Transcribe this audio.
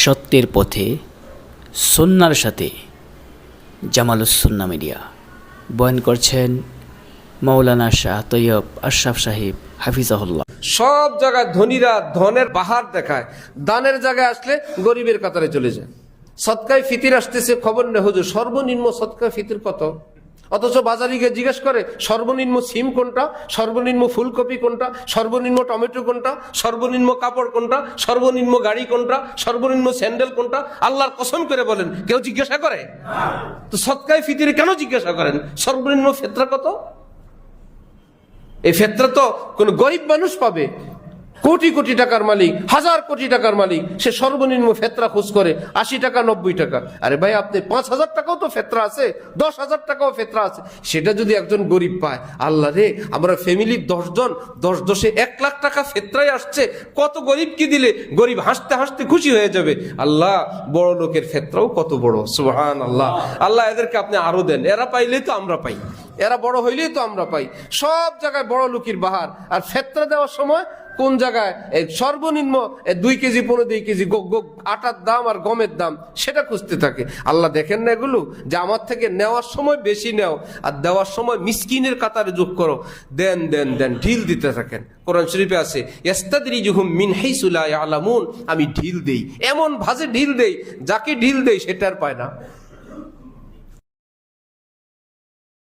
সত্যের পথে সুন্নাহর সাথে জামালুস সুন্নাহ মিডিয়া বয়ান করছেন মাওলানা শাহ তৈয়ব আশরাফ সাহেব হাফিজাহুল্লাহ। সব জায়গায় ধনীরা ধনের বাহার দেখায়, দানের জায়গায় আসলে গরিবের কাতারে চলে যায়। সদকায় ফিতির আসতেছে, খবর নেই হুজুর সর্বনিম্ন সদকায় ফিতির কত, অথচ বাজারে গিয়ে জিজ্ঞেস করে সর্বনিম্ন সিম কোনটা, সর্বনিম্ন ফুলকপি কোনটা, সর্বনিম্ন টমেটো কোনটা, সর্বনিম্ন কাপড় কোনটা, সর্বনিম্ন গাড়ি কোনটা, সর্বনিম্ন স্যান্ডেল কোনটা। আল্লাহর কসম করে বলেন কেউ জিজ্ঞাসা করে? তো সদকায় ফিতির কেন জিজ্ঞাসা করেন সর্বনিম্ন ফেতরা কত? এই ফেতরা তো কোন গরিব মানুষ পাবে, কোটি কোটি টাকার মালিক, হাজার কোটি টাকার মালিক, সে সর্বনিম্ন ফেতরা খোঁজ করে 80 টাকা 90 টাকা। আরে ভাই, আপনি 5,000 টাকাও তো ফেতরা আছে, 10,000 টাকাও ফেতরা আছে। সেটা যদি একজন গরিব পায়, আল্লাহ রে, আমরা ফ্যামিলির 10 জন, 10 1 লাখ টাকা ফেতরাই আসছে, কত গরিব কি দিলে গরিব হাসতে হাসতে খুশি হয়ে যাবে। আল্লাহ, বড় লোকের ফেতরাও কত বড়, সুবহানাল্লাহ। আল্লাহ এদেরকে আপনি আরো দেন, এরা পাইলেই তো আমরা পাই, এরা বড় হইলেই তো আমরা পাই। সব জায়গায় বড় লোকের বাহার। আর ফেতরা দেওয়ার সময় কোন জায়গায় সর্বনিম্ন 2 কেজি 2.5 কেজি আটার দাম আর গমের দাম, সেটা খুঁজতে থাকে। আল্লাহ দেখেন না এগুলো, যে আমার থেকে নেওয়ার সময় বেশি নেও আর দেওয়ার সময় মিসকিনের কাতারে যোগ করো। দেন দেন দেন, ঢিল দিতে থাকেন। কোরআন শরীফে আছে, ইস্তাদরিজুহুম মিন হাইসু লা ইয়ালামুন, আমি ঢিল দেই, এমন ভাজে ঢিল দেই, যাকে ঢিল দেই সেটা আর পায় না।